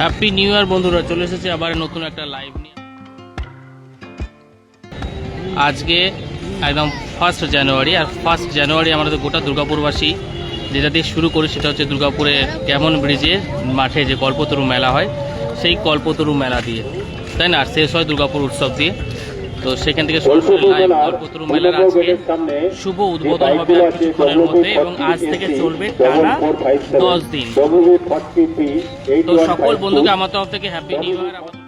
Happy new ইয়ার বন্ধুরা, চলে এসেছে আবার নতুন একটা লাইভ নিয়ে। আজকে একদম 1 জানুয়ারি, আর 1 জানুয়ারি আমাদের গোটা দুর্গাপুরবাসী যেটা দিয়ে শুরু করি সেটা হচ্ছে দুর্গাপুরে ক্যামন ব্রিজের মাঠে যে কল্পতরু মেলা হয় সেই কল্পতরু মেলা দিয়ে, তাই না? আর শেষ হয় দুর্গাপুর উৎসব দিয়ে। তো সেখান থেকে সরাসরি লাইভ কল্পতরু মেলার আজকে শুভ উদ্বোধন হবে আর কিছুক্ষণের মধ্যে, এবং আজ থেকে চলবে টানা 10 দিন। তো সকল বন্ধুকে আমার তরফ থেকে হ্যাপি নিউ ইয়ার।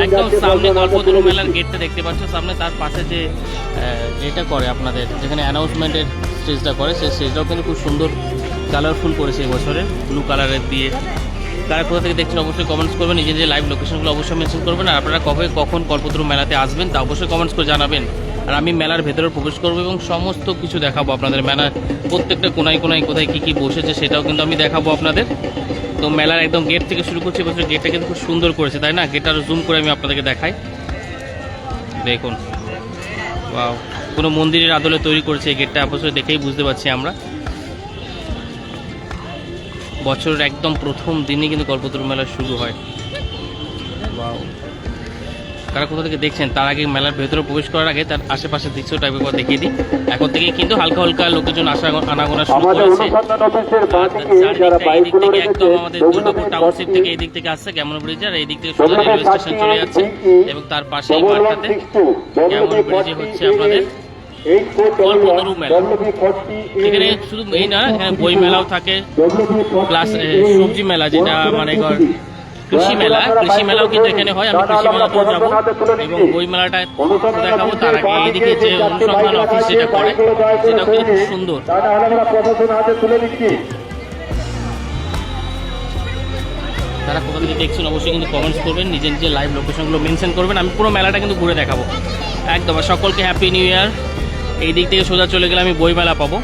একদম সামনে কল্পতরু মেলার গেটটা দেখতে পাচ্ছ, সামনে তার পাশে যে এটা করে আপনাদের যেখানে অ্যানাউন্সমেন্টের স্টেজটা করে, সেই স্টেজটাও কিন্তু খুব সুন্দর কালারফুল করেছে এবছরে, ব্লু কালারের দিয়ে। কারা কোথা থেকে দেখছেন অবশ্যই কমেন্টস করবেন, নিজের যে লাইভ লোকেশনগুলো অবশ্যই মেনশন করবেন। আর আপনারা কখন কল্পতরু মেলাতে আসবেন তা অবশ্যই কমেন্টস করে জানাবেন। আর আমি মেলার ভেতরে প্রবেশ করবো এবং সমস্ত কিছু দেখাবো আপনাদের। মেলার প্রত্যেকটা কোনায় কোথায় কী বসেছে সেটাও কিন্তু আমি দেখাবো আপনাদের। তো মেলার একদম গেট থেকে শুরু করছি। এবছর গেটটা কিন্তু খুব সুন্দর করেছে, তাই না? গেটটা জুম করে আমি আপনাদেরকে দেখাই, দেখুন। ওয়াও, কোনো মন্দিরের আদলে তৈরি করেছে এই গেটটা, এবছর দেখেই বুঝতে পারছি আমরা। বছরের একদম প্রথম দিনই কিন্তু কল্পতরু মেলা শুরু হয়। ওয়াও, কারা কোথা থেকে দেখছেন তার আগে মেলার ভেতরে প্রবেশ করার আগে তার আশেপাশের দৃশ্যটা একবার দেখিয়ে দিই। এখন থেকেই কিন্তু হালকা হালকা লোকজন আনাগোনা শুরু করেছে। এই দিক থেকে একদম আমাদের দুর্গাপুর টাউনশিপ থেকে এই দিক থেকে আসছে ক্যামন ব্রিজ, আর এই দিক থেকে সোজা রেলওয়ে স্টেশন চলে যাচ্ছে। এবং তার পাশে এই মাঠটাতে ক্যামন ব্রিজে হচ্ছে আপনাদের কল্পতরু মেলা। এখানে শুধু এই না, এখানে বই মেলাও থাকে, প্লাস সবজি মেলা যেটা মানে কৃষি মেলাও কিন্তু এখানে হয়। আমি কৃষি মেলাতেও যাবো এবং বই মেলাটা দেখাবো। তার আগে এইদিকে যে অনুসন্ধান অফিস যেটা করে সেটাও কিন্তু খুব সুন্দর। তারা কোথা থেকে দেখছেন অবশ্যই কিন্তু কমেন্টস করবেন, নিজের লাইভ লোকেশনগুলো মেনশন করবেন। আমি পুরো মেলাটা কিন্তু ঘুরে দেখাবো একদম। সকলকে হ্যাপি নিউ ইয়ার। এই দিক থেকে সোজা চলে গেলে আমি বই মেলা পাবো।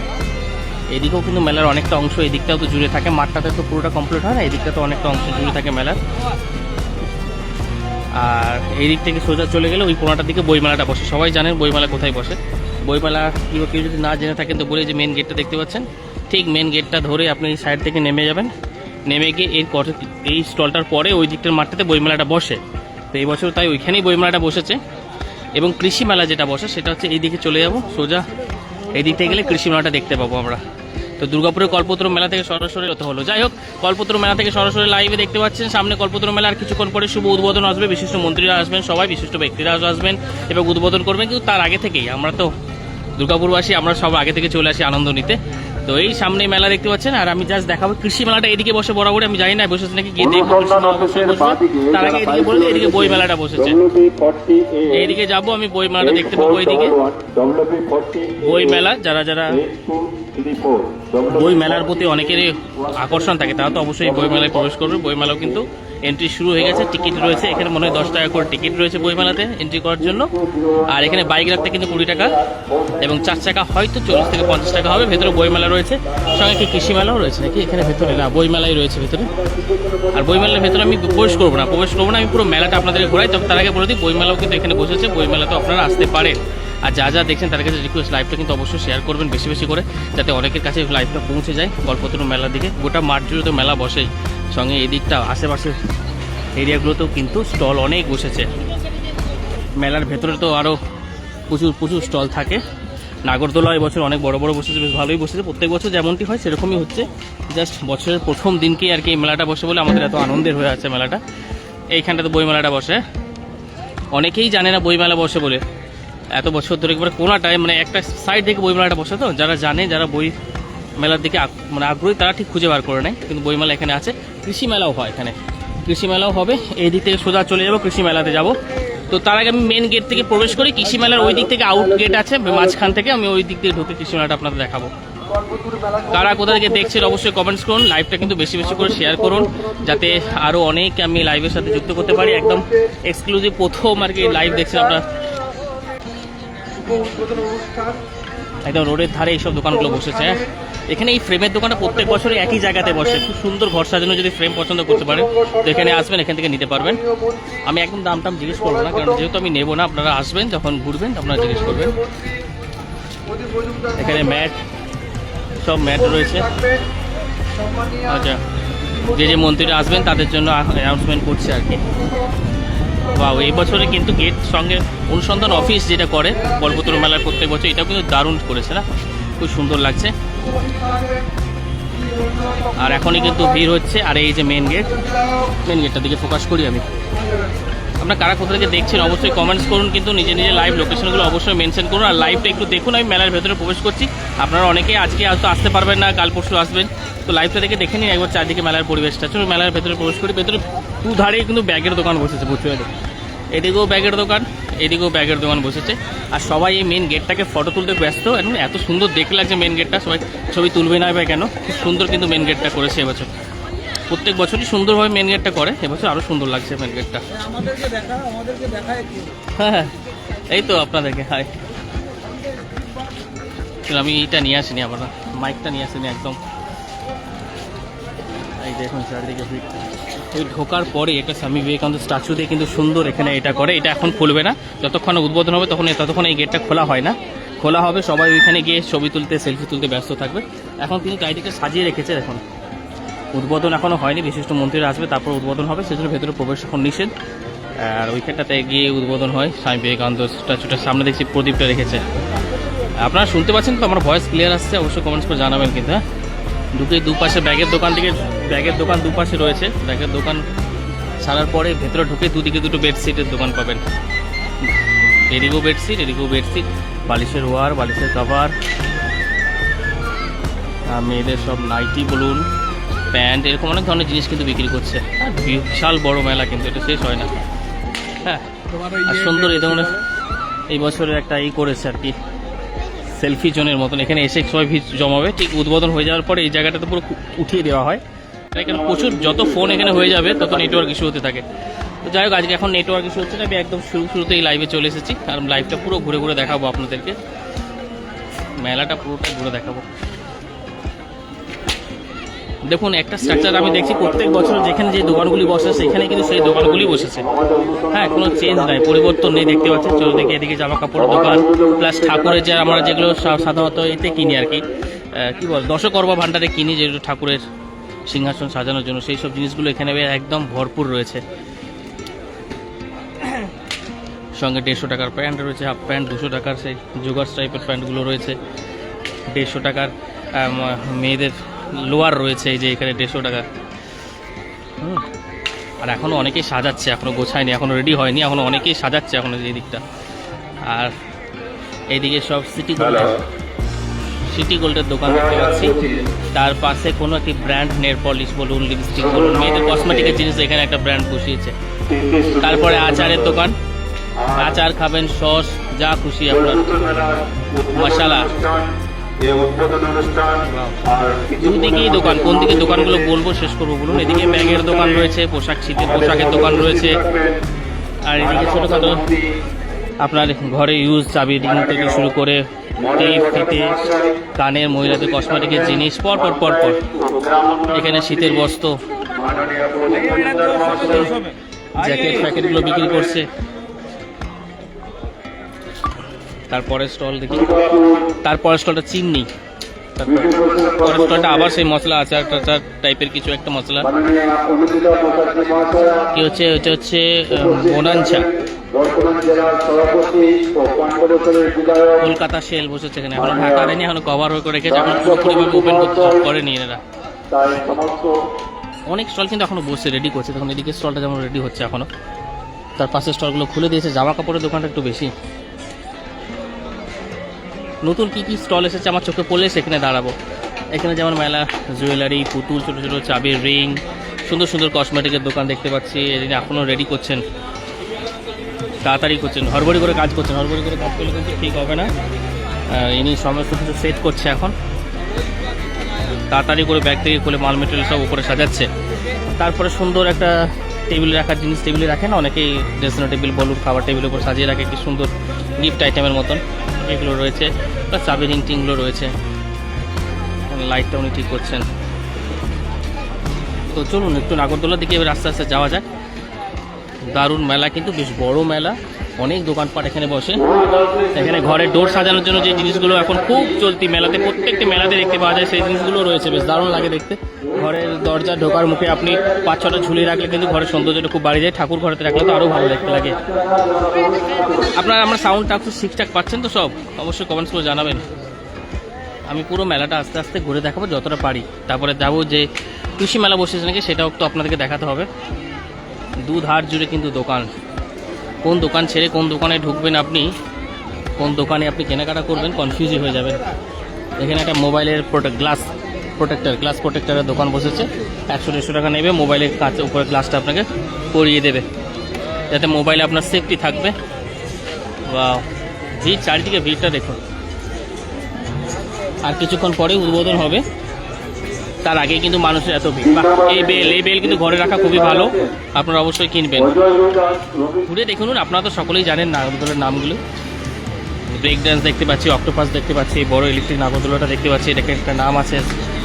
এদিকেও কিন্তু মেলার অনেকটা অংশ এই দিকটাও তো জুড়ে থাকে, মাঠটাতে তো পুরোটা কমপ্লিট হয় না, এই দিকটা তো অনেকটা অংশ জুড়ে থাকে মেলার। আর এই দিক থেকে সোজা চলে গেলে ওই কোনাটার দিকে বই মেলাটা বসে। সবাই জানেন বই মেলা কোথায় বসে। বই মেলা কেউ যদি না জেনে থাকেন তো বলে যে মেন গেটটা দেখতে পাচ্ছেন, ঠিক মেন গেটটা ধরে আপনি এই সাইড থেকে নেমে যাবেন। নেমে গিয়ে এই স্টলটার পরে ওই দিকটার মাঠটাতে বই মেলাটা বসে। তো এই বছর তাই ওইখানেই বই মেলাটা বসেছে। এবং কৃষি মেলা যেটা বসে সেটা হচ্ছে এই দিকে চলে যাব, সোজা এই দিক থেকে গেলে কৃষি মেলাটা দেখতে পাবো আমরা। তো দুর্গাপুরের কল্পতরু মেলা থেকে সরাসরি হতে হলো। যাই হোক, কল্পতরু মেলা থেকে সরাসরি লাইভে দেখতে পাচ্ছেন সামনে কল্পতরু মেলা। আর কিছুক্ষণ পরে শুভ উদ্বোধন আসবে, বিশিষ্ট মন্ত্রীরা আসবেন, সবাই বিশিষ্ট ব্যক্তিরা আসবেন এবং উদ্বোধন করবেন। কিন্তু তার আগে থেকেই আমরা তো দুর্গাপুরবাসী, আমরা সব আগে থেকে চলে আসি আনন্দ নিতে। তো এই সামনে মেলা দেখতে পাচ্ছেন, আর আমি জাস্ট দেখাবো কৃষি মেলাটা এদিকে বসে বরাবর। আমি জানি না বসেছে নাকি, গিয়ে দেখবো। তার আগে এদিকে বলবো এদিকে বই মেলাটা বসেছে, এইদিকে যাবো আমি, বই মেলাটা দেখতে পাবো। এইদিকে বই মেলা, যারা বই মেলার প্রতি অনেকেরই আকর্ষণ থাকে তারা তো অবশ্যই বই মেলায় প্রবেশ করবে। বই মেলাও কিন্তু এন্ট্রি শুরু হয়ে গেছে, টিকিট রয়েছে এখানে, মনে হয় 10 টাকা করে টিকিট রয়েছে বই মেলাতে এন্ট্রি করার জন্য। আর এখানে বাইক রাখতে কিন্তু 20 টাকা, এবং 4 চাকা হয়তো 40 থেকে 50 টাকা হবে। ভেতরে বই মেলা রয়েছে, সঙ্গে কি কৃষি মেলাও রয়েছে নাকি এখানে ভেতরে? না, বই মেলাই রয়েছে ভেতরে। আর বই মেলার ভেতরে আমি প্রবেশ করবো না, আমি পুরো মেলাটা আপনাদের ঘোরাই। তবে তার আগে বলে দিই বই মেলাও কিন্তু এখানে বসেছে, বই মেলাতে আপনারা আসতে পারেন। আর যা দেখছেন তার কাছে রিকোয়েস্ট, লাইভটা কিন্তু অবশ্যই শেয়ার করবেন বেশি বেশি করে, যাতে অনেকের কাছে লাইভটা পৌঁছে যায়। কল্পতরু মেলার দিকে গোটা মাঠ জুড়ে তো মেলা বসেই, সঙ্গে এই দিকটা আশেপাশের এরিয়াগুলোতেও কিন্তু স্টল অনেক বসেছে। মেলার ভেতরে তো আরও প্রচুর স্টল থাকে। নাগরদোলা এবছর অনেক বড় বসেছে, বেশ ভালোই বসেছে। প্রত্যেক বছর যেমনটি হয় সেরকমই হচ্ছে, জাস্ট বছরের প্রথম দিনকেই আর কি এই মেলাটা বসে বলে আমাদের এত আনন্দের হয়ে আছে মেলাটা। এইখানটাতে বই মেলাটা বসে, অনেকেই জানে না বই মেলা বসে বলে। এত বছর ধরে একবার কোনাটায় মানে একটা সাইড থেকে বই মেলাটা বসে, তো যারা জানে, যারা বই মেলার দিকে মানে আগ্রহী তারা ঠিক খুঁজে বার করে নেয়। কিন্তু বই মেলা এখানে আছে, কৃষি মেলাও হয় এখানে, কৃষি মেলাও হবে। এই দিক থেকে সোজা চলে যাবো, কৃষি মেলাতে যাব। তো তার আগে আমি মেন গেট থেকে প্রবেশ করি, কৃষি মেলার ওই দিক থেকে আউট গেট আছে মাঝখান থেকে, আমি ওই দিক থেকে ঢুকে কৃষি মেলাটা আপনাদের দেখাবো। কারা কোথা থেকে দেখছেন অবশ্যই কমেন্টস করুন, লাইভটা কিন্তু বেশি বেশি করে শেয়ার করুন, যাতে আরও অনেক আমি লাইভের সাথে যুক্ত করতে পারি। একদম এক্সক্লুসিভ প্রথম আর কি লাইভ দেখছেন আপনারা। একদম রোডের ধারে এইসব দোকানগুলো বসেছে। হ্যাঁ, এখানে এই ফ্রেমের দোকানটা প্রত্যেক বছরই একই জায়গাতে বসে। খুব সুন্দর ঘর সাজানো, যদি ফ্রেম পছন্দ করতে পারেন তো এখানে আসবেন, এখান থেকে নিতে পারবেন। আমি একদম দাম টাম জিজ্ঞেস করবো না, কারণ যেহেতু আমি নেবো না, আপনারা আসবেন যখন ঘুরবেন আপনারা জিজ্ঞেস করবেন। এখানে ম্যাট, সব ম্যাট রয়েছে। আচ্ছা, যে যে মন্ত্রীরা আসবেন তাদের জন্য অ্যানাউন্সমেন্ট করছে আর কি। বাহ, এই বছরে কিন্তু গেট সঙ্গে অনুসন্ধান অফিস যেটা করে কল্পতরু মেলার প্রত্যেক বছর, এটাও কিন্তু দারুণ করেছে না, খুব সুন্দর লাগছে। আর এখনই কিন্তু ভিড় হচ্ছে। আর এই যে মেন গেটটার দিকে ফোকাস করি আমি। আপনারা কারা কোথা থেকে দেখছেন অবশ্যই কমেন্টস করুন, কিন্তু নিজে নিজে লাইভ লোকেশনগুলো অবশ্যই মেনশন করুন। আর লাইভটা একটু দেখুন, আমি মেলার ভেতরে প্রবেশ করছি। আপনারা অনেকেই আজকে হয়তো আসতে পারবেন না, কাল পরশু আসবেন, তো লাইভটা দেখে দেখে নিন একবার চারদিকে মেলার পরিবেশটা। চলুন মেলার ভেতরে প্রবেশ করি। ভেতরে দুধারেই কিন্তু ব্যাগের দোকান বসেছে প্রচুর, এদিকেও ব্যাগের দোকান, এদিকেও ব্যাগের দোকান বসেছে। আর সবাই এই মেন গেটটাকে ফটো তুলতে ব্যস্ত। এবং এত সুন্দর দেখতে লাগছে মেন গেটটা, সবাই ছবি তুলবে না ভাই কেন, খুব সুন্দর কিন্তু মেন গেটটা করেছে এবছর। প্রত্যেক বছরই সুন্দরভাবে মেন গেটটা করে, এবছর আরও সুন্দর লাগছে মেন গেটটা। হ্যাঁ, এই তো আপনাদেরকে হাই। আমি এইটা নিয়ে আসিনি, আমরা মাইকটা নিয়ে আসিনি একদম। এই দেখুন চারদিকে ভিড়। ওই ঢোকার পরে একটা স্বামী বিবেকানন্দ স্ট্যাচু দিয়ে কিন্তু সুন্দর এখানে এটা করে। এটা এখন খুলবে না, যতক্ষণ উদ্বোধন হবে ততক্ষণ এই গেটটা খোলা হয় না। খোলা হবে, সবাই ওইখানে গিয়ে ছবি তুলতে, সেলফি তুলতে ব্যস্ত থাকবে। এখন কিন্তু চারিদিকে সাজিয়ে রেখেছে। এখন উদ্বোধন এখনও হয়নি, বিশিষ্ট মন্ত্রীরা আসবে তারপর উদ্বোধন হবে, সেজন্য ভেতরে প্রবেশ এখন নিষেধ। আর ওইখানটাতে গিয়ে উদ্বোধন হয়। স্বামী বিবেকানন্দ স্ট্যাচুটার সামনে দেখছি প্রদীপটা রেখেছে। আপনারা শুনতে পাচ্ছেন তো? আমার ভয়েস ক্লিয়ার আসছে? অবশ্যই কমেন্টস করে জানাবেন কিন্তু। হ্যাঁ, ঢুকেই দুপাশে ব্যাগের দোকান দিকে, ব্যাগের দোকান দুপাশে রয়েছে। ব্যাগের দোকান ছাড়ার পরে ভেতরে ঢুকে দুদিকে দুটো বেডশিটের দোকান পাবেন। এদিকেও বেডশিট, এদিকেও বেডশিট, বালিশের ওয়ার, বালিশের কভার, মেয়েদের সব নাইটি বলুন, প্যান্ট, এরকম অনেক ধরনের জিনিস কিন্তু বিক্রি করছে। আর বিশাল বড় মেলা, কিন্তু এটা শেষ হয় না। হ্যাঁ, আর সুন্দর এই ধরনের এই বছরের একটা করেছে আর কি, সেলফি জোনের মতন। এখানে এসে সবাই ভিড় জমাবে। ঠিক উদ্বোধন হয়ে যাওয়ার পরে এই জায়গাটাতে পুরো উঠিয়ে দেওয়া হয়। এখানে প্রচুর, যত ফোন এখানে হয়ে যাবে তত নেটওয়ার্ক ইস্যু হতে থাকে। তো যাই হোক, আজকে এখন নেটওয়ার্ক ইস্যু হচ্ছে না, আমি একদম শুরুতেই লাইভে চলে এসেছি। আর লাইভটা পুরো ঘুরে ঘুরে দেখাবো আপনাদেরকে, মেলাটা পুরোটা ঘুরে দেখাবো। দেখুন, একটা স্ট্রাকচার আমি দেখছি প্রত্যেক বছর যেখানে যে দোকানগুলি বসে সেখানে কিন্তু সেই দোকানগুলি বসেছে। হ্যাঁ, কোনো চেঞ্জ নাই, পরিবর্তন নেই, দেখতে পাচ্ছেন। চলো দেখি, এদিকে জামা কাপড়ের দোকান, প্লাস ঠাকুরের যে আমরা যেগুলো সাধারণত এতে কিনি আর কি, কী বল, দশকর্মা ভাণ্ডারে কিনি, যেগুলো ঠাকুরের সিংহাসন সাজানোর জন্য, সেই সব জিনিসগুলো এখানে একদম ভরপুর রয়েছে। সঙ্গে 150 টাকার প্যান্ট রয়েছে, হাফ প্যান্ট 200 টাকার, সেই জোগার্স টাইপের প্যান্টগুলো রয়েছে। 150 টাকার মেয়েদের লোয়ার রয়েছে, এই যে এখানে 150 টাকা। আর এখনও অনেকেই সাজাচ্ছে, এখনও গোছায়নি, এখনও রেডি হয়নি, এখনও অনেকেই সাজাচ্ছে এখনও এই দিকটা। আর এইদিকে সব সিটি গোল্ডের দোকান দেখতে পাচ্ছি। তার পাশে কোনো একটি ব্র্যান্ড নেল পলিশ বলুন, লিপস্টিক বলুন, মেয়েদের কসমেটিকের জিনিস এখানে একটা ব্র্যান্ড বসিয়েছে। তারপরে আচারের দোকান, আচার খাবেন, সস, যা খুশি আপনার, মশলা। দুদিকেই দোকান, কোন দিকে দোকানগুলো বলবো শেষ করবো বলুন। এদিকে ব্যাগের দোকান রয়েছে, শীতের পোশাকের দোকান রয়েছে। আর এদিকে ছোটোখাটো আপনার ঘরে ইউজ চাবি থেকে শুরু করে টেপ, ফিতে, কানের, মহিলাদের কসমেটিকের জিনিস, পর এখানে শীতের বস্ত্র, জ্যাকেট ফ্যাকেটগুলো বিক্রি করছে। তারপরের স্টল দেখি, তারপরের স্টলটা চিনি, তারপরের স্টলটা আবার সেই মশলা আচার টাইপের কিছু একটা মশলা। কি হচ্ছে, এটা হচ্ছে বোনাঞ্চা, কলকাতা সেল বসেছে এখানে। এখনো ঢাকা দেয়নি, এখনো কভার করে রেখেছে, এখন পুরোপুরিভাবে ওপেন করতে করেনি এরা। অনেক স্টল কিন্তু এখনো বসে রেডি করছে। তখন এদিকে স্টলটা যেমন রেডি হচ্ছে এখনো, তার পাশের স্টলগুলো খুলে দিয়েছে। জামা কাপড়ের দোকানটা একটু বেশি। নতুন কী কী স্টল এসেছে আমার চোখে পড়লে সেখানে দাঁড়াবো। এখানে যেমন মেলা, জুয়েলারি, পুতুল, ছোটো ছোটো চাবির রিং, সুন্দর সুন্দর কসমেটিকের দোকান দেখতে পাচ্ছি। এদিকে এখনও রেডি করছেন, তাড়াতাড়ি করছেন, হড়বড়ি করে কাজ করছেন। হড়বড়ি করে কাজ করলে কিন্তু ঠিক হবে না। ইনি সমস্ত কিছু সেট করছে এখন, তাড়াতাড়ি করে ব্যাগ থেকে খুলে মাল মেটেরিয়াল সব উপরে সাজাচ্ছে। তারপরে সুন্দর একটা টেবিল রাখার জিনিস, টেবিলে রাখে না অনেকেই, ড্রেসিং টেবিল বলুন, খাবার টেবিলের উপর সাজিয়ে রাখে, কি সুন্দর গিফট আইটেমের মতন। এগুলো রয়েছে, বা চাবি রিং টিংগুলো রয়েছে। লাইটটা উনি ঠিক করছেন। তো চলুন একটু নাগরদোলার দিকে এবার আস্তে আস্তে যাওয়া যাক। দারুণ মেলা, কিন্তু বেশ বড় মেলা, অনেক দোকানপাট এখানে বসে। এখানে ঘরের ডোর সাজানোর জন্য যে জিনিসগুলো এখন খুব চলতি মেলাতে, প্রত্যেকটি মেলাতে দেখতে পাওয়া যায়, সেই জিনিসগুলো রয়েছে। বেশ দারুণ লাগে দেখতে। ঘরের দরজা ঢোকার মুখে আপনি 5-6টা ঝুলিয়ে রাখলে কিন্তু ঘরের সৌন্দর্যটা খুব বাড়ি যায়। ঠাকুর ঘরেতে রাখলে তো আরও ভালো দেখতে লাগে। আপনারা আমার সাউন্ডটা একটু ঠিকঠাক পাচ্ছেন তো সব? অবশ্যই কমেন্টস করে জানাবেন। আমি পুরো মেলাটা আস্তে আস্তে ঘুরে দেখাবো যতটা পারি। তারপরে যাবো যে কৃষি মেলা বসেছে নাকি সেটাও তো আপনাদেরকে দেখাতে হবে। দুধার জুড়ে কিন্তু দোকান। কোন দোকান ছেড়ে কোন দোকানে ঢুকবেন আপনি, কোন দোকানে আপনি কেনাকাটা করবেন, কনফিউজই হয়ে যাবেন। এখানে একটা মোবাইলের গ্লাস প্রোটেক্টরের দোকান বসেছে। 100-150 টাকা নেবে, মোবাইলের কাছে উপরে গ্লাসটা আপনাকে পরিয়ে দেবে যাতে মোবাইলে আপনার সেফটি থাকবে। বা ভিড়, চারিদিকে ভিড়টা দেখুন। আর কিছুক্ষণ পরে উদ্বোধন হবে, তার আগে কিন্তু মানুষের এত ভিড়। এই বেল কিন্তু ঘরে রাখা খুবই ভালো, আপনারা অবশ্যই কিনবেন। ঘুরে দেখুন, আপনারা তো সকলেই জানেন নাগরদোলার নামগুলো। ব্রেক ড্যান্স দেখতে পাচ্ছি, অক্টোপাস দেখতে পাচ্ছি, বড় ইলেকট্রিক নাগরদোলাটা দেখতে পাচ্ছি। এটাকে একটা নাম আছে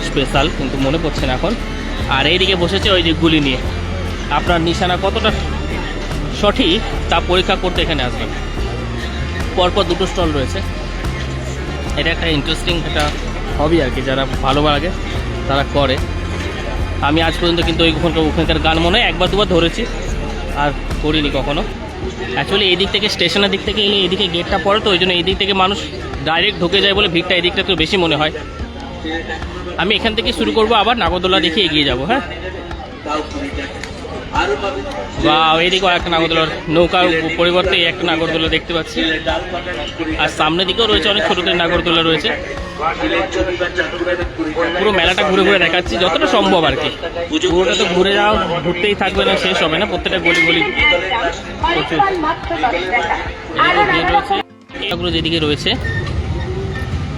স্পেশাল, কিন্তু মনে পড়ছে না এখন। আর এইদিকে বসেছে ওই দিকগুলি নিয়ে। আপনার নিশানা কতটা সঠিক তা পরীক্ষা করতে এখানে আসবেন। পরপর 2টো স্টল রয়েছে। এটা একটা ইন্টারেস্টিং একটা হবি আর কি, যারা ভালো লাগে তারা করে। আমি আজ পর্যন্ত কিন্তু ওখানকার গান মনে হয় 1-2বার ধরেছি, আর করিনি কখনো। অ্যাকচুয়ালি এই দিক থেকে, স্টেশনের দিক থেকে এলে এদিকে গেটটা পড়ে, তো ওই জন্য এই দিক থেকে মানুষ ডাইরেক্ট ঢুকে যায় বলে ভিড়টা এই দিকটা একটু বেশি মনে হয়। আমি এখান থেকে শুরু করব, আবার নাগরদোলা দেখে এগিয়ে যাব। হ্যাঁ, বা এইদিকে একটা নাগরদোলার নৌকার পরিবর্তে একটা নাগরদোলা দেখতে পাচ্ছি। আর সামনের দিকেও রয়েছে অনেক ছোটদের নাগরদোলা রয়েছে। পুরো মেলাটা ঘুরে ঘুরে দেখাচ্ছি যতটা সম্ভব আর কি। পুরোটা তো ঘুরতেই থাকবে না, শেষ হবে না। প্রত্যেকটা গলি রয়েছে। যেদিকে রয়েছে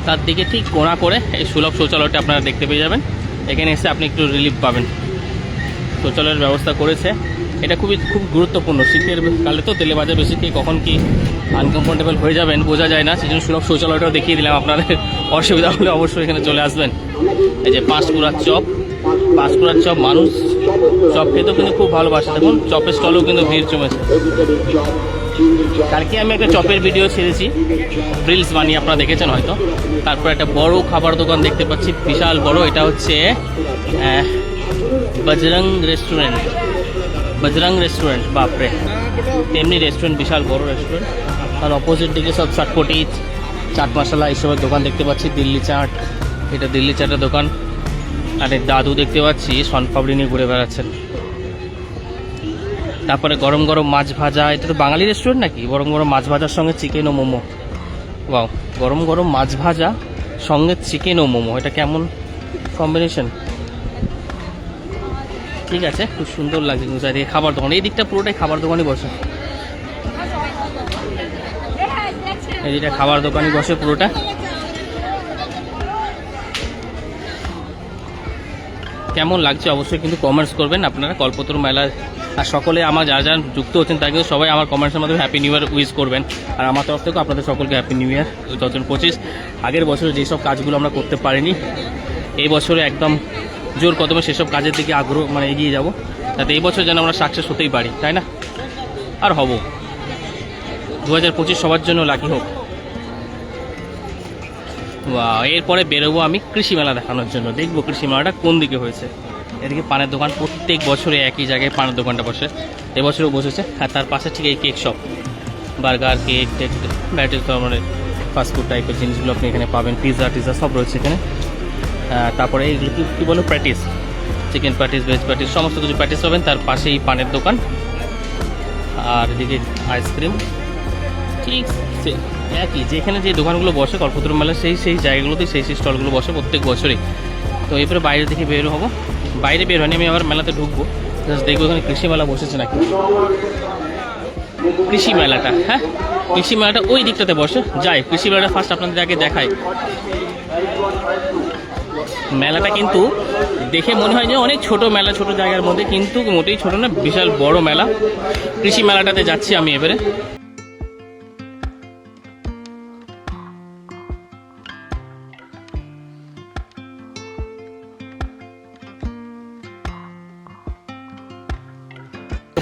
তার দিকে ঠিক কোণা করে এই সুলভ শৌচালয়টা আপনারা দেখতে পেয়ে যাবেন। এখানে এসে আপনি একটু রিলিফ পাবেন। শৌচালয়ের ব্যবস্থা করেছে, এটা খুব গুরুত্বপূর্ণ। শীতের কালে তো তেলে ভাজা বেশি খেয়ে কখন কি আনকমফোর্টেবল হয়ে যাবেন বোঝা যায় না, সেই জন্য সুলভ শৌচালয়টাও দেখিয়ে দিলাম। আপনাদের অসুবিধা হলে অবশ্যই এখানে চলে আসবেন। এই যে পাঁশকুড়ার চপ, মানুষ চপ খেতেও কিন্তু খুব ভালোবাসে। দেখুন চপের স্টলেও কিন্তু ভিড় জমেছে। কালকে আমি একটা চপের ভিডিও ছেড়েছি, রিলস বানিয়ে, আপনারা দেখেছেন হয়তো। তারপর একটা বড় খাবার দোকান দেখতে পাচ্ছি, বিশাল বড়। এটা হচ্ছে বজরং রেস্টুরেন্ট। বাপরে, তেমনি রেস্টুরেন্ট, বিশাল বড় রেস্টুরেন্ট। আর অপোজিট দিকে সব চটপটি, চাট মশলা এইসবের দোকান দেখতে পাচ্ছি। দিল্লি চাট, এটা দিল্লি চাটের দোকান। আর দাদু দেখতে পাচ্ছি শনপাপড়ি নিয়ে ঘুরে বেড়াচ্ছেন। তারপরে গরম গরম মাছ ভাজা। এটা তো বাঙালি রেস্টুরেন্ট নাকি? গরম গরম মাছ ভাজার সঙ্গে চিকেন ও মোমো। বাও, গরম গরম মাছ ভাজা সঙ্গে চিকেন ও মোমো, এটা কেমন কম্বিনেশন। ঠিক আছে, খুব সুন্দর লাগছে কিন্তু চারিদিকে খাবার দোকান। এই দিকটা পুরোটাই খাবার দোকানই বসে। এই দিকটা খাবার দোকানই বসে পুরোটা। কেমন লাগছে অবশ্যই কিন্তু কমেন্টস করবেন আপনারা কল্পতরু মেলার। আর সকলে আমার যারা যারা যুক্ত হচ্ছেন তারা কিন্তু সবাই আমার কমেন্টসের মাধ্যমে হ্যাপি নিউ ইয়ার উইশ করবেন। আর আমার তরফ থেকেও আপনাদের সকলকে হ্যাপি নিউ ইয়ার 2025। আগের বছরে যেসব কাজগুলো আমরা করতে পারিনি, এই বছরে একদম জোর কদমে সেসব কাজের দিকে আগ্রহ এগিয়ে যাব, যাতে এই বছর যেন আমরা সাকসেস হতেই পারি, তাই না? আর হব। 2025 সবার জন্য লাকি হোক। বা এরপরে বেরোবো আমি কৃষি মেলা দেখানোর জন্য। দেখবো কৃষি মেলাটা কোন দিকে হয়েছে। এদিকে পানের দোকান, প্রত্যেক বছরে একই জায়গায় পানের দোকানটা বসে, এবছরও বসেছে। আর তার পাশে ঠিক এই cake shop, burger, cake, varieties ধরনের ফাস্টফুড টাইপের জিনিসগুলো আপনি এখানে পাবেন। পিৎজা টিজা সব রয়েছে এখানে। তারপরে এইগুলো কী বলো, patties, chicken patties, veg patties, সমস্ত কিছু প্যাটিস পাবেন। তার পাশেই পানের দোকান। আর এদিকে আইসক্রিম। ঠিক একই, যেখানে যে দোকানগুলো বসে কল্পতরু মেলা, সেই জায়গাগুলোতেই সেই স্টলগুলো বসে প্রত্যেক বছরই। তো এরপরে বাইরের দিকে বের হবো। বাইরে বের হয়নি, আমি আবার মেলাতে ঢুকবো, জাস্ট দেখবো এখানে কৃষি মেলা বসেছে নাকি। কৃষি মেলাটা, হ্যাঁ, কৃষি মেলাটা ওই দিকটাতে বসে। যাই, কৃষি মেলাটা ফার্স্ট আপনাদের আগে দেখাই। মেলাটা কিন্তু দেখে মনে হয় যে অনেক ছোট মেলা, ছোট জায়গার মধ্যে, কিন্তু মোটেই ছোট না, বিশাল বড় মেলা। কৃষি মেলাটাতে যাচ্ছি আমি এবারে।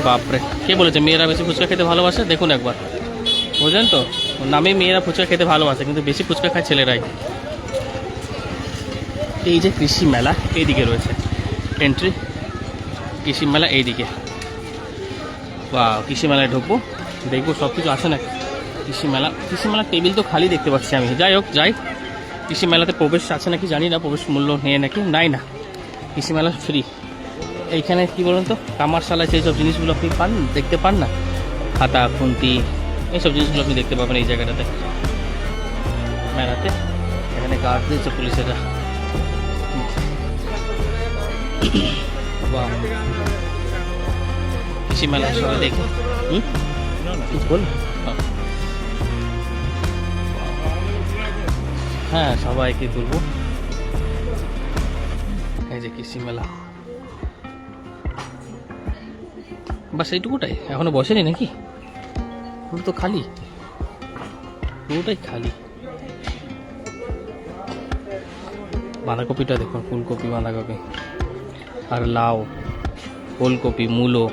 বাপরে, কে বলেছে মেয়েরা বেশি ফুচকা খেতে ভালোবাসে? দেখুন একবার, বুঝলেন তো, নামে মেয়েরা ফুচকা খেতে ভালোবাসে, কিন্তু বেশি ফুচকা খায় ছেলেরাই। এই যে কৃষি মেলা এইদিকে রয়েছে এন্ট্রি, কৃষি মেলা এইদিকে। বা কৃষি মেলায় ঢুকবো, দেখবো সব কিছু আছে না। কৃষি মেলার টেবিল তো খালি দেখতে পাচ্ছি আমি। যাই হোক, যাই। কৃষি মেলাতে প্রবেশ আছে নাকি জানি না, প্রবেশ মূল্য নিয়ে নাকি, নাই না, কৃষি মেলা ফ্রি। এইখানে কি বলুন তো, কামারশালায় সেই সব জিনিসগুলো আপনি পান, দেখতে পান না, খাতা খুন্তি এইসব জিনিসগুলো আপনি দেখতে পাবেন এই জায়গাটাতে মেলাতে। এখানে গার্ড দিয়েছে পুলিশেরা। বাহ, কৃষি মেলা সবাই দেখে কিছু বল। হ্যাঁ, সবাইকে বলবো, এই যে কৃষি মেলা, বাস এইটুকুটাই, এখনো বসেনি নাকি? পুরো তো খালি, পুরোটাই খালি। বাঁধাকপিটা দেখুন, ফুলকপি, বাঁধাকপি আর লাউ, ফুলকপি, মূলো,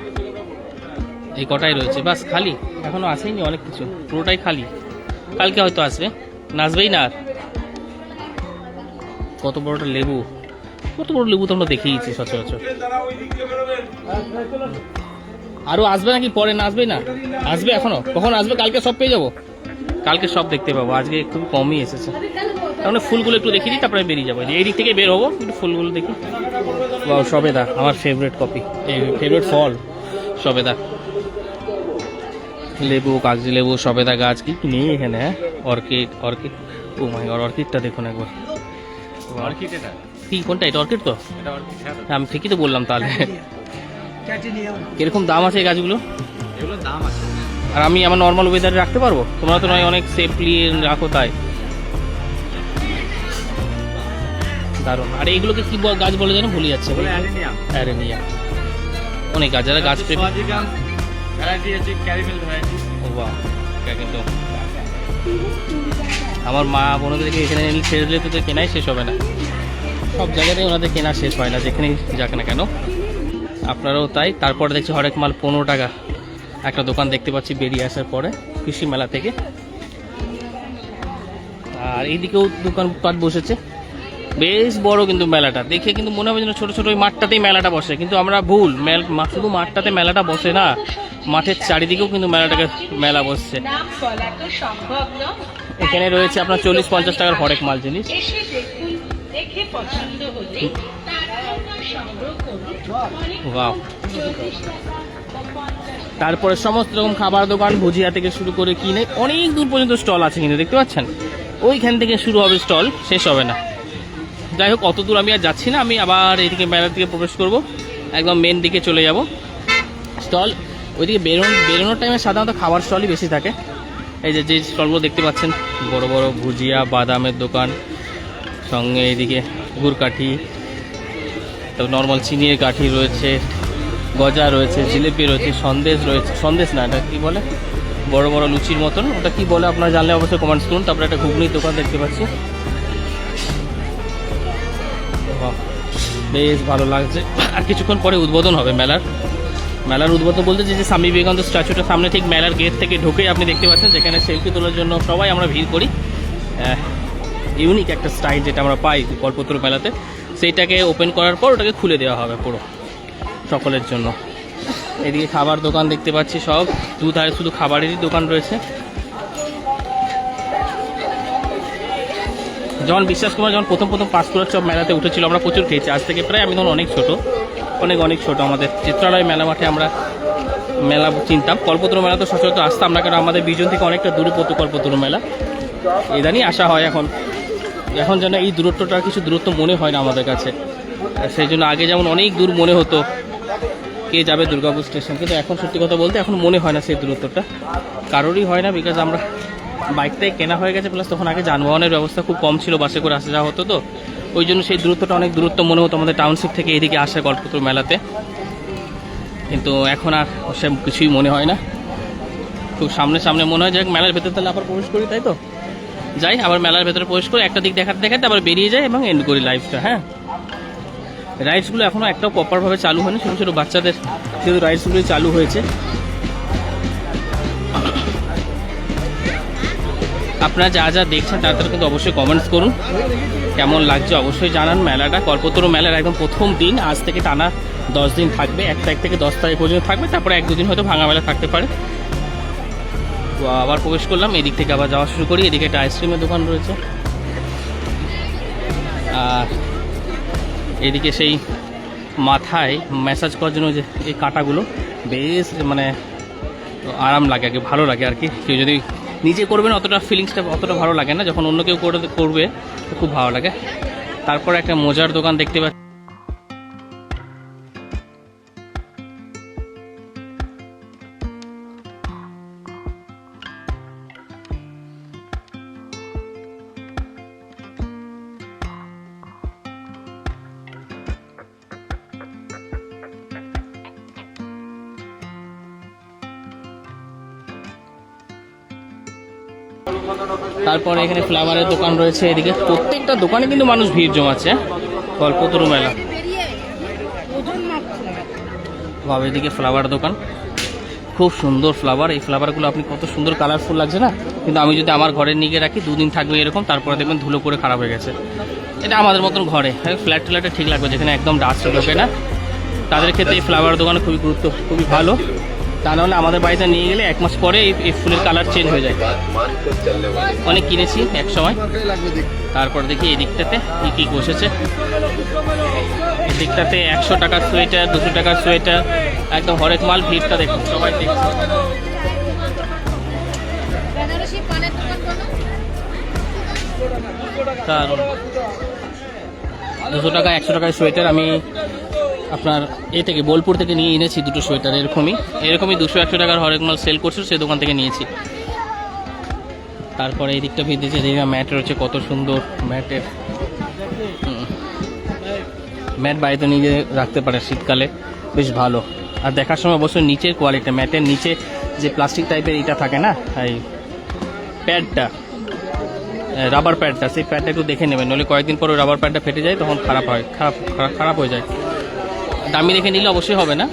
এই কটাই রয়েছে, বাস খালি, এখনো আসেনি অনেক কিছু, পুরোটাই খালি। কালকে হয়তো আসবে, নাচবেই না আর। কত বড়টা লেবু, কত বড় লেবু তো আমরা দেখেইছি সচরাচর। আরো আসবে নাকি পরে? না আসবেই না, আসবে এখনো, কখন আসবে? কালকে সব পেয়ে যাবো, কালকে সব দেখতে পাবো, আজকে একটু কমই এসেছে। তার মানে ফুলগুলো একটু দেখে দিই, তারপরে বেরিয়ে যাবো। এই দিক থেকে বের হবো, একটু ফুলগুলো দেখি। সবেদা আমার ফেভারিট কপি, ফেভারিট ফল সবেদা, লেবু, কাগজি লেবু, সবেদা গাছ কি নেই এখানে। হ্যাঁ, অর্কিড, ও মাই গড, অর্কিডটা দেখুন একবার। অর্কিড এটা কি, কোনটা এটা? অর্কিড তো, আমি ঠিকই তো বললাম তাহলে। কিরকম দাম আছে এই গাছগুলো? এগুলো দাম আছে। আর আমি আমার নর্মাল ওয়েদারে রাখতে পারবো? তোমরা তো নয় অনেক সেফলি রাখো, তাই দারুণ। আর এইগুলোকে কি গাছ বলে যেন ভুলে যাচ্ছে, অ্যারেনিয়া। অনেক গাছ, যারা গাছ কিন্তু আমার মা বোনদেরকে এখানে ছেড়ে দিলে তো কেনাই শেষ হবে না, সব জায়গাতেই ওনাদের কেনা শেষ হয় না, যেখানেই যাক না কেন। আপনারাও তাই। তারপরে দেখছি হরেক মাল 15 টাকা, একটা দোকান দেখতে পাচ্ছি বেরিয়ে আসার পরে কৃষি মেলা থেকে। আর এইদিকেও দোকানপাট বসেছে, বেশ বড় কিন্তু মেলাটা দেখে কিন্তু মনে হবে যেন ছোটো ছোটো ওই মাঠটাতেই মেলাটা বসে, কিন্তু আমরা ভুল। শুধু মাঠটাতে মেলাটা বসে না, মাঠের চারিদিকেও কিন্তু মেলা বসছে। এখানে রয়েছে আপনার 40-50 টাকার হরেক মাল জিনিস। ওয়াও। তারপরে সমস্ত রকম খাবার দোকান, ভুজিয়া থেকে শুরু করে কি নেই, অনেক দূর পর্যন্ত স্টল আছে কিন্তু, দেখতে পাচ্ছেন ওইখান থেকে শুরু হবে স্টল, শেষ হবে না। যাই হোক, অত দূর আমি আর যাচ্ছি না, আমি আবার এইদিকে মেলার দিকে প্রবেশ করব, একদম মেন দিকে চলে যাব। স্টল ওইদিকে বেরোনোর টাইমে সাধারণত খাবার স্টলই বেশি থাকে। এই যে স্টলগুলো দেখতে পাচ্ছেন, বড় বড় ভুজিয়া, বাদামের দোকান, সঙ্গে এইদিকে গুড়কাঠি, তো নর্মাল চিনির কাঠি রয়েছে, গজা রয়েছে, জিলিপি রয়েছে, সন্দেশ না, এটা কি বলে, বড় বড় লুচির মতন, ওটা কি বলে আপনারা জানলে অবশ্যই কমেন্টস করুন। তারপরে একটা ঘুগনির দোকান দেখতে পাচ্ছি, বেশ ভালো লাগছে। আর কিছুক্ষণ পরে উদ্বোধন হবে মেলার উদ্বোধন বলতে যে স্বামী বিবেকানন্দ স্ট্যাচুটার সামনে ঠিক মেলার গেট থেকে ঢুকেই আপনি দেখতে পাচ্ছেন, যেখানে সেলফি তোলার জন্য সবাই আমরা ভিড় করি। ইউনিক একটা স্টাইল যেটা আমরা পাই কল্পতরু মেলাতে, সেইটাকে ওপেন করার পর ওটাকে খুলে দেওয়া হবে পুরো সকলের জন্য। এদিকে খাবার দোকান দেখতে পাচ্ছি, সব দুধারে শুধু খাবারেরই দোকান রয়েছে। যখন বিশ্বাস কুমার যখন প্রথম পাঁশকুড়ার চপ মেলাতে উঠেছিল, আমরা প্রচুর খেয়েছি। আজ থেকে প্রায় আমি তখন অনেক ছোট, আমাদের চিত্রালয় মেলা মাঠে আমরা মেলা চিনতাম। কল্পতরু মেলা তো সচরাচর আসতাম না, কারণ আমাদের বিজন থেকে অনেকটা দূরে পড়তো কল্পতরু মেলা। ইদানিং আসা হয়, এখন যেন এই দূরত্বটা কিছু দূরত্ব মনে হয় না আমাদের কাছে। সেই জন্য আগে যেমন অনেক দূর মনে হতো, কে যাবে দুর্গাপুর স্টেশন, কিন্তু এখন সত্যি কথা বলতে এখন মনে হয় না সেই দূরত্বটা, কারোরই হয় না, বিকজ আমরা বাইকটাই কেনা হয়ে গেছে, প্লাস তখন আগে যানবাহনের ব্যবস্থা খুব কম ছিল, বাসে করে আসা যাওয়া হতো, তো ওই জন্য সেই দূরত্বটা অনেক দূরত্ব মনে হতো আমাদের টাউনশিপ থেকে এদিকে আসা কল্পতরু মেলাতে। কিন্তু এখন আর সে কিছুই মনে হয় না, খুব সামনে মনে হয় যে মেলার ভেতরে তাহলে আবার প্রবেশ করি, তাই তো যাই আবার মেলার ভেতরে প্রবেশ করে একটা দিক দেখাতে আবার বেরিয়ে যাই এবং এন্ড করি লাইভটা। হ্যাঁ, রাইডসগুলো এখনও একটাও প্রপারভাবে চালু হয়নি, ছোটো ছোটো বাচ্চাদের যেহেতু রাইডসগুলো চালু হয়েছে। আপনারা যা যা দেখছেন তারা কিন্তু অবশ্যই কমেন্টস করুন, কেমন লাগছে অবশ্যই জানান। মেলাটা কল্পতরু মেলার একদম প্রথম দিন, আজ থেকে টানা 10 দিন থাকবে, 1 তারিখ থেকে 10 তারিখ পর্যন্ত থাকবে, তারপরে 1-2 দিন হয়তো ভাঙা মেলা থাকতে পারে। তো আবার প্রবেশ করলাম, এদিক থেকে আবার যাওয়া শুরু করি। এদিকে একটা আইসক্রিমের দোকান রয়েছে, আর এদিকে সেই মাথায় ম্যাসাজ করার জন্য যে এই কাঁটাগুলো বেশ মানে আরাম লাগে, আর কি ভালো লাগে আর কি। কেউ যদি নিজে করবেন অতটা ফিলিংসটা অতটা ভালো লাগে না, যখন অন্য কেউ করবে তো খুব ভালো লাগে। তারপর একটা মোজার দোকান দেখতে পাচ্ছি। তারপরে এখানে ফ্লাওয়ারের দোকান রয়েছে, এদিকে প্রত্যেকটা দোকানে কিন্তু মানুষ ভিড় জমাচ্ছে। কল্পতরু মেলা ভাবে, এদিকে ফ্লাওয়ার দোকান, খুব সুন্দর ফ্লাওয়ার। এই ফ্লাওয়ারগুলো আপনি কত সুন্দর কালারফুল লাগছে না, কিন্তু আমি যদি আমার ঘরে নিয়ে রাখি 2 দিন থাকবে এরকম, তারপরে দেখবেন ধুলো করে খারাপ হয়ে গেছে। এটা আমাদের মতন ঘরে ফ্ল্যাট ট্ল্যাটে ঠিক লাগবে, যেখানে একদম ডাস্ট ঢোকে না, তাদের ক্ষেত্রে এই ফ্লাওয়ার দোকান খুবই ভালো। তা নাহলে আমাদের বাড়িতে নিয়ে গেলে 1 মাস পরে এই ফুলের কালার চেঞ্জ হয়ে যায়। অনেক কিনেছি এক সময়। তারপর দেখি এই দিকটাতে কী বসেছে। এই দিকটাতে 100 টাকার সোয়েটার, 200 টাকার সোয়েটার, একদম হরেক মাল। ভিড়টা দেখুন, সবাই দেখছে। তার 200 টাকা 100 টাকার সোয়েটার আমি আপনার থেকে বোলপুর থেকে নিয়ে এনেছি, 2টো সোয়েটার এরকমই 200-100 টাকার হরেক মাল সেল করছিল, সেই দোকান থেকে নিয়েছি। তারপরে এই দিকটা ভিড় দিয়েছে, দেখি ম্যাট রয়েছে, কত সুন্দর ম্যাটের ম্যাট বাড়িতে নিয়ে রাখতে পারে শীতকালে, বেশ ভালো। আর দেখার সময় অবশ্যই নিচের কোয়ালিটি, ম্যাটের নিচে যে প্লাস্টিক টাইপের এটা থাকে না, এই প্যাডটা, রাবার প্যাডটা, সেই প্যাডটা একটু দেখে নেবেন, নইলে কয়েকদিন পর রাবার প্যাডটা ফেটে যায়, তখন খারাপ হয়ে যায়। দামি দেখে নিলে অবশ্যই হবে না,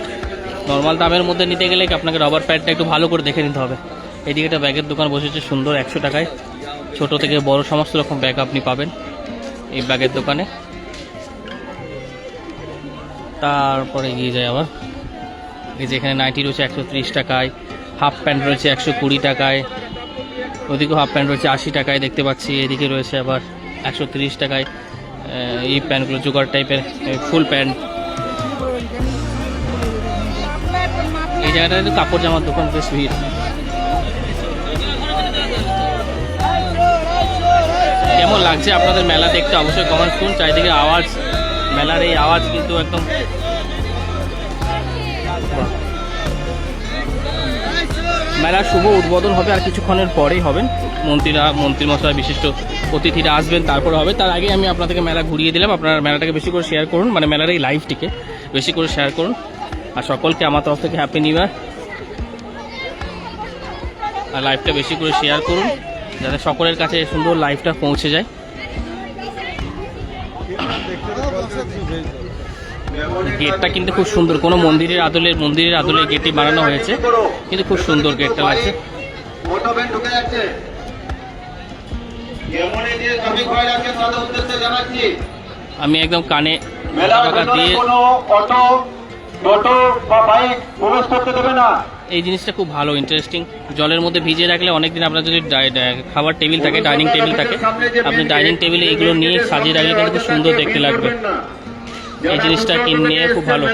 নর্মাল দামের মধ্যে নিতে গেলে আপনাকে রাবার প্যাডটা একটু ভালো করে দেখে নিতে হবে। এদিকে একটা ব্যাগের দোকান বসেছে সুন্দর, 100 টাকায় ছোট থেকে বড় সমস্ত রকম ব্যাগ আপনি পাবেন এই ব্যাগের দোকানে। তারপরে এগিয়ে যায় আবার, এই যে এখানে নাইটি রয়েছে 130 টাকায়, হাফ প্যান্ট রয়েছে 120 টাকায়, ওদিকেও হাফ প্যান্ট রয়েছে 80 টাকায় দেখতে পাচ্ছি। এদিকে রয়েছে আবার 130 টাকায় এই প্যান্টগুলো, জোগাড় টাইপের ফুল প্যান্ট। এই জায়গাটা কিন্তু কাপড় জামার দোকান, বেশ ভিড়। কেমন লাগছে আপনাদের মেলা দেখতে অবশ্যই কমেন্ট করুন। চারিদিকে আওয়াজ, মেলার এই আওয়াজ কিন্তু একদম। মেলার শুভ উদ্বোধন হবে আর কিছুক্ষণের পরেই হবেন, মন্ত্রীমশাই বিশিষ্ট অতিথিরা আসবেন, তারপরে হবে। তার আগে আমি আপনাদেরকে মেলা ঘুরিয়ে দিলাম। আপনারা মেলাটাকে বেশি করে শেয়ার করুন, মানে মেলার এই লাইভটিকে বেশি করে শেয়ার করুন। আর সকলকে আমার তরফ থেকে হ্যাপি নিউ ইয়ার। আর লাইভটা বেশি করে শেয়ার করুন, যাতে সকলের কাছে সুন্দর লাইভটা পৌঁছে যায়। গেটটা কিন্তু খুব সুন্দর, কোনো মন্দিরের আদলে গেটটি বানানো হয়েছে, কিন্তু খুব সুন্দর গেটটা লাগছে। আমি একদম কানে টাকা দিয়ে, এই জিনিসটা খুব ভালো, ইন্টারেস্টিং। জলের মধ্যে ভিজিয়ে রাখলে অনেকদিন আপনার যদি খাবার টেবিল থাকে, ডাইনিং টেবিল থাকে, আপনি ডাইনিং টেবিলে এগুলো নিয়ে সাজিয়ে রাখলে কিন্তু খুব সুন্দর দেখতে লাগবে। এই জিনিসটা নিয়ে খুব ভালো।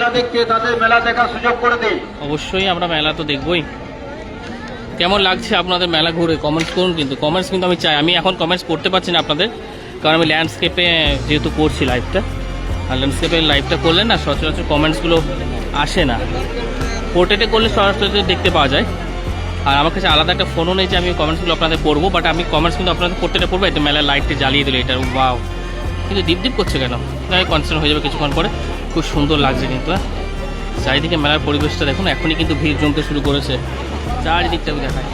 অবশ্যই আমরা মেলা তো দেখবই। কেমন লাগছে আপনাদের মেলা ঘুরে কমেন্টস করুন, কিন্তু কমেন্টস কিন্তু আমি চাই। আমি এখন কমেন্টস করতে পারছি না আপনাদের, কারণ আমি ল্যান্ডস্কেপে যেহেতু করছি লাইভটা, আর ল্যান্ডস্কেপে লাইভটা করলে না সচরাচর কমেন্টসগুলো আসে না। পোর্ট্রেটে করলে সরাসরি দেখতে পাওয়া যায়। আর আমার কাছে আলাদা একটা ফোনও নেই যে আমি কমেন্টসগুলো আপনাদের পড়বো, বাট আমি কমেন্টস কিন্তু আপনাদের পোর্ট্রেটে পড়বো। এটা মেলার লাইটটি জ্বালিয়ে দিল, এটা ওয়াও, কিন্তু দীপ করছে কেন? কনসার্ন হয়ে যাবে কিছুক্ষণ পরে। খুব সুন্দর লাগছে কিন্তু। চারিদিকে মেলার পরিবেশটা দেখুন, এখনই কিন্তু ভিড় জমতে শুরু করেছে। চারিদিকটা দেখায়।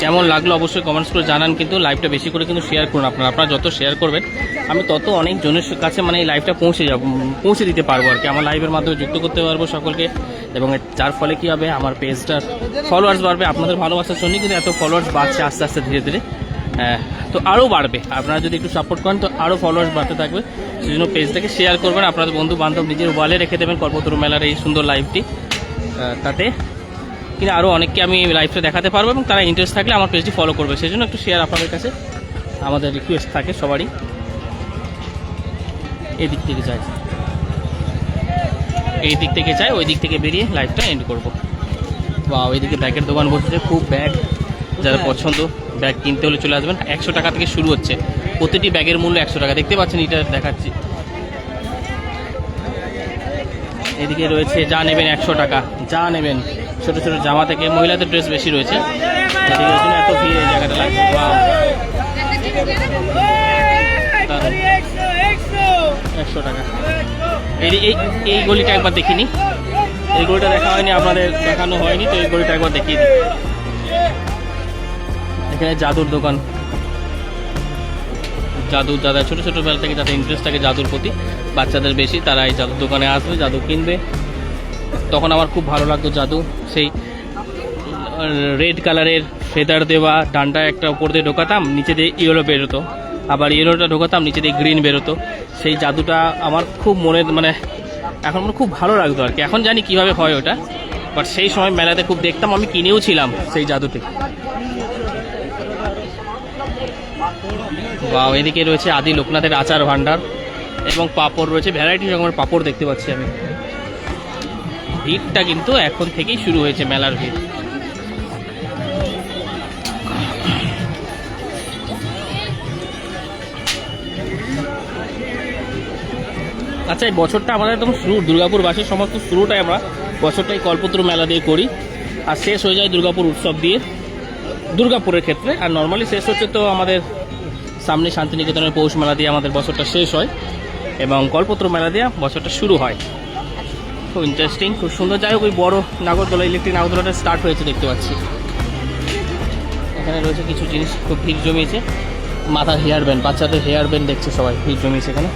কেমন লাগলো অবশ্যই কমেন্টস করে জানান, কিন্তু লাইভটা বেশি করে কিন্তু শেয়ার করুন। আপনারা যত শেয়ার করবেন আমি তত অনেক জনের কাছে মানে এই লাইভটা পৌঁছে দিতে পারবো আর কি, আমার লাইভের মাধ্যমে যুক্ত করতে পারবো সকলকে, এবং যার ফলে কী হবে আমার পেজটার ফলোয়ার্স বাড়বে। আপনাদের ভালোবাসার জন্যই কিন্তু এত ফলোয়ার্স বাড়ছে আস্তে আস্তে ধীরে ধীরে, তো আরও বাড়বে। আপনারা যদি একটু সাপোর্ট করেন তো আরও ফলোয়ার্স বাড়তে থাকবে। সেই জন্য পেজটাকে শেয়ার করবেন, আপনাদের বন্ধু বান্ধব নিজের ওয়ালে রেখে দেবেন কল্পতরু মেলার এই সুন্দর লাইভটি, তাতে কিন্তু আরও অনেককে আমি লাইভটা দেখাতে পারবো এবং তারা ইন্টারেস্ট থাকলে আমার পেজটি ফলো করবে। সেই জন্য একটু শেয়ার আপনাদের কাছে আমাদের রিকোয়েস্ট থাকে সবারই। এই দিক থেকে যায়, এই দিক থেকে যায়, ওই দিক থেকে বেরিয়ে লাইভটা এন্ড করবো। বা ওইদিকে ব্যাগের দোকান বসেছে, খুব ব্যাগ, যারা পছন্দ ব্যাগ কিনতে হলে চলে আসবেন। 100 টাকা থেকে শুরু হচ্ছে, প্রতিটি ব্যাগের মূল্য 100 টাকা। দেখতে পাচ্ছেন, এটা দেখাচ্ছি। এদিকে রয়েছে যা নেবেন 100 টাকা, যা নেবেন। ছোট ছোট জামা থেকে মহিলাদের ড্রেস বেশি রয়েছে, এদিকে ওই জন্য এত ভিড় এই জায়গাটা লাগছে। 100 টাকা। এই গলিটা একবার দেখিনি, এই গলিটা দেখা হয়নি, আপনাদের দেখানো হয়নি, তো এই গলিটা একবার দেখিয়ে দিই। এখানে জাদুর দোকান, জাদু যারা ছোটো ছোটো বেলা থেকে যাদের ইন্টারেস্ট থাকে জাদুর প্রতি, বাচ্চাদের বেশি, তারা এই জাদুর দোকানে আসবে, জাদু কিনবে। তখন আমার খুব ভালো লাগতো জাদু, সেই রেড কালারের ফেদার দেওয়া ডান্ডা একটা উপর দিয়ে ঢোকাতাম, নিচে দিয়ে ইয়েলো বেরোতো, আবার ইয়েলোটা ঢোকাতাম, নিচে দিয়ে গ্রিন বেরোতো। সেই জাদুটা আমার খুব মনে মানে এখন মানে খুব ভালো লাগতো আর কি। এখন জানি কিভাবে হয় ওটা, বাট সেই সময় মেলাতে খুব দেখতাম, আমি কিনেও ছিলাম সেই জাদুতে। বা এদিকে রয়েছে আদি লোকনাথের আচার ভান্ডার এবং পাঁপড় রয়েছে, ভ্যারাইটি রকমের পাঁপড় দেখতে পাচ্ছি আমি। ভিড়টা কিন্তু এখন থেকেই শুরু হয়েছে, মেলার ভিড়। আচ্ছা, এই বছরটা আমাদের একদম শুরু, দুর্গাপুরবাসীর সমস্ত শুরুটাই আমরা বছরটাই কল্পতরু মেলা দিয়ে করি, আর শেষ হয়ে যায় দুর্গাপুর উৎসব দিয়ে, দুর্গাপুরের ক্ষেত্রে। আর নর্মালি শেষ হচ্ছে তো আমাদের সামনে শান্তিনিকেতনের পৌষ মেলা দিয়ে আমাদের বছরটা শেষ হয়, এবং কল্পতরু মেলা দিয়ে বছরটা শুরু হয়। খুব ইন্টারেস্টিং, খুব সুন্দর। যাই হোক, ওই বড় নাগরদোলা, ইলেকট্রিক নাগরদোলাটা স্টার্ট হয়েছে দেখতে পাচ্ছি। এখানে রয়েছে কিছু জিনিস, খুব ভিড় জমিয়েছে। মাথার হেয়ার ব্যান্ড, বাচ্চাদের হেয়ার ব্যান্ড দেখছে সবাই, ভিড় জমিয়েছে এখানে।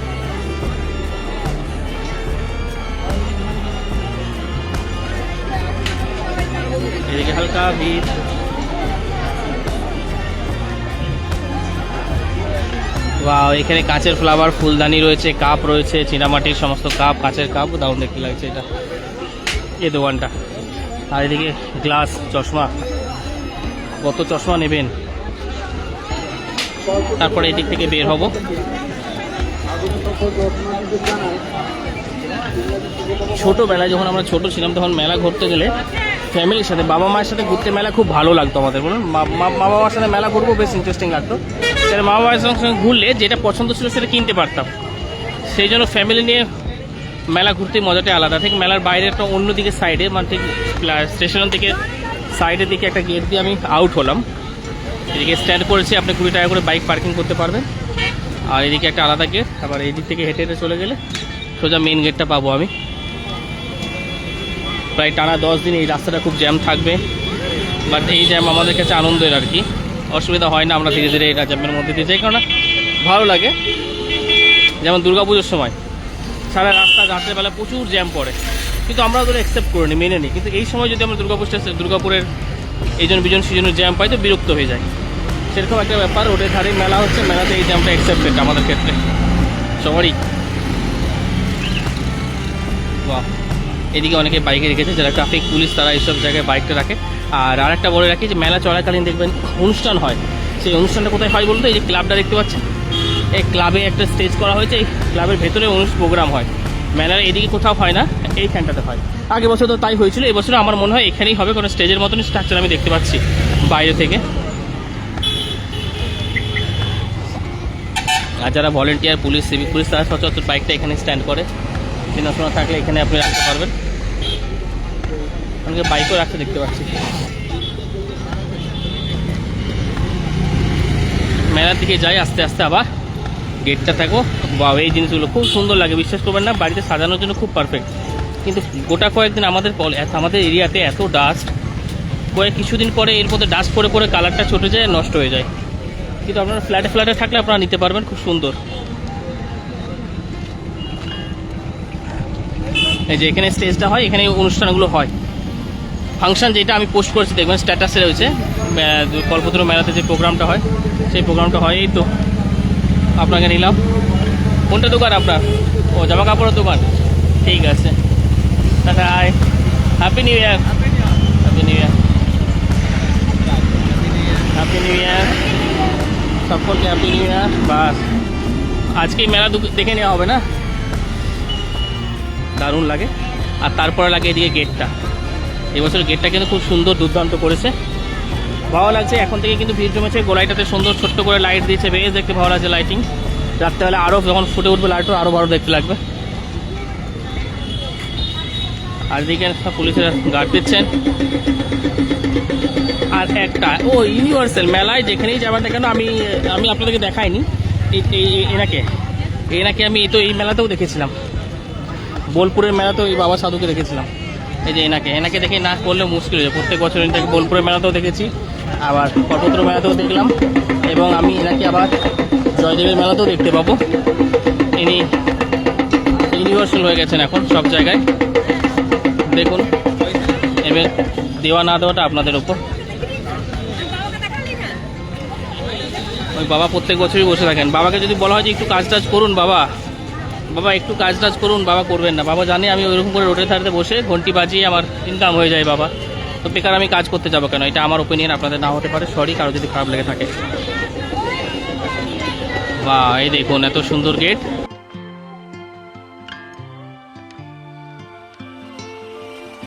এদিকে হালকা ভিড়। বা এখানে কাঁচের ফ্লাওয়ার, ফুলদানি রয়েছে, কাপ রয়েছে, চীনামাটির সমস্ত কাপ, কাঁচের কাপ, দারুণ দেখতে লাগছে এটা এই দোকানটা। আর এদিকে গ্লাস, চশমা, কত চশমা নেবেন। তারপরে এদিক থেকে বের হব। ছোটোবেলায় যখন আমরা ছোট ছিলাম তখন মেলা ঘুরতে গেলে ফ্যামিলির সাথে, বাবা মায়ের সাথে ঘুরতে মেলা খুব ভালো লাগতো আমাদের। বলুন, বাবা মার সাথে মেলা ঘুরবো, বেশ ইন্টারেস্টিং লাগতো। তাহলে মা বাবার সঙ্গে ঘুরলে যেটা পছন্দ ছিল সেটা কিনতে পারতাম। সেই জন্য ফ্যামিলি নিয়ে মেলা ঘুরতে মজাটাই আলাদা। ঠিক মেলার বাইরে একটা অন্যদিকে সাইডে, মানে ঠিক স্টেশন থেকে সাইডের দিকে একটা গেট দিয়ে আমি আউট হলাম। এদিকে স্ট্যান্ড করেছি, আপনি 20 টাকা করে বাইক পার্কিং করতে পারবেন। আর এদিকে একটা আলাদা গেট, আবার এই দিক থেকে হেঁটে হেঁটে চলে গেলে সোজা মেন গেটটা পাবো আমি। প্রায় টানা 10 দিন এই রাস্তাটা খুব জ্যাম থাকবে, বাট এই জ্যাম আমাদের কাছে আনন্দের আর কি, অসুবিধা হয় না। আমরা ধীরে ধীরে এই জ্যামের মধ্যে দিয়ে যাই, কারণ ভালো লাগে। যেমন দুর্গাপুজোর সময় সারা রাস্তা রাত্রেবেলা প্রচুর জ্যাম পড়ে, কিন্তু আমরা ওদের অ্যাকসেপ্ট করে নিই, মেনে নিই। কিন্তু এই সময় যদি আমরা দুর্গাপুরের এইজন বিজন সিজনের জ্যাম পাই তো বিরক্ত হয়ে যায়। সেরকম একটা ব্যাপার। রোডের ধারে মেলা হচ্ছে, মেলাতে এই জ্যামটা অ্যাকসেপ্টেড আমাদের ক্ষেত্রে সবারই। বাহ, এদিকে অনেকে বাইকে রেখেছে, যারা ট্রাফিক পুলিশ তারা এইসব জায়গায় বাইকটা রাখে। আর আরেকটা বলে রাখি যে মেলা চলাকালীন দেখবেন অনুষ্ঠান হয়। সেই অনুষ্ঠানটা কোথায় হয় বলতে, এই যে ক্লাবটা দেখতে পাচ্ছেন, এই ক্লাবে একটা স্টেজ করা হয়েছে, এই ক্লাবের ভেতরে প্রোগ্রাম হয়। মেলার এদিকে কোথাও হয় না, এইখানটাতে হয়। আগের বছর তো তাই হয়েছিল, এবছর আমার মনে হয় এখানেই হবে, কারণ স্টেজের মতনই স্ট্রাকচার আমি দেখতে পাচ্ছি বাইরে থেকে। আর যারা ভলেন্টিয়ার, পুলিশ, সিভিক পুলিশ, তারা সচরাচর বাইকটা এখানে স্ট্যান্ড করে। চেনাশোনা থাকলে এখানে আপনি রাখতে পারবেন। অনেকে বাইকও রাখতে দেখতে পাচ্ছি। মেলার দিকে যাই আস্তে আস্তে, আবার গেটটা থাকো। বা এই জিনিসগুলো খুব সুন্দর লাগে, বিশ্বাস করবেন না, বাড়িতে সাজানোর জন্য খুব পারফেক্ট। কিন্তু গোটা কয়েকদিন আমাদের এরিয়াতে এত ডাস্ট, কয়েক কিছুদিন পরে এর মধ্যে ডাস্ট পরে পরে কালারটা চটে যায়, নষ্ট হয়ে যায়। কিন্তু আপনারা ফ্ল্যাটে ফ্ল্যাটে থাকলে আপনারা নিতে পারবেন, খুব সুন্দর। এই যে এখানে স্টেজটা হয়, এখানে অনুষ্ঠানগুলো হয়, ফাংশন যেটা আমি পোস্ট করেছি দেখবেন স্ট্যাটাসে রয়েছে, কল্পতরু মেলাতে যে প্রোগ্রামটা হয় সেই প্রোগ্রামটা হয়। এই তো আপনাকে নিলাম। কোনটা দোকান আপনার? ও জামা কাপড়ের দোকান, ঠিক আছে। দাদা hi, happy new year. Happy new year, happy new year সকলকে, হ্যাপি নিউ ইয়ার। বাস আজকেই মেলা দেখে নেওয়া হবে না, দারুণ লাগে। আর তারপরে লাগে এদিকে গেটটা, এবছর গেটটা কিন্তু খুব সুন্দর দুর্দান্ত করেছে, ভালো লাগছে। এখন থেকে কিন্তু ভিড় জমেছে, গোলাইটাতে সুন্দর ছোট্ট করে লাইট দিয়েছে, বেশ দেখতে ভালো লাগছে লাইটিং। রাত্রেবেলা আরও যখন ফুটে উঠবে লাইটও আরও ভালো দেখতে লাগবে। আর দিকে সব পুলিশের গার্ড দিচ্ছেন। আর একটা ইউনিভার্সাল মেলায় যেখানেই যাবেন না কেন, আমি আপনাদেরকে দেখাইনি এনাকে আমি এই মেলাতেও দেখেছিলাম, বোলপুরের মেলাতেও এই বাবা সাধুকে দেখেছিলাম। এই যে এনাকে দেখে না করলে মুশকিল হয়ে যায়। প্রত্যেক বছর এনাকে বোলপুরের মেলাতেও দেখেছি, আবার কল্পতরু মেলাতেও দেখলাম, এবং আমি এনাকে আবার জয়দেবের মেলাতেও দেখতে পাবো। ইনি ইউনিভার্সাল হয়ে গেছেন এখন সব জায়গায়। দেখুন, এবার দেওয়া না দেওয়াটা আপনাদের ওপর। ওই বাবা প্রত্যেক বছরই বসে থাকেন। বাবাকে যদি বলা হয় যে একটু কাজ টাজ করুন, বাবা একটু কাজ টাজ করুন, বাবা করবেন না। বাবা জানে আমি ওইরকম করে রোডের ধারে বসে ঘন্টি বাজিয়ে আমার ইনকাম হয়ে যায় বাবা, তো বেকার আমি কাজ করতে যাবো কেন? এটা আমার ওপিনিয়ন, আপনাদের না হতে পারে, সরি কারো যদি খারাপ লেগে থাকে। বা এই দেখুন এত সুন্দর গেট।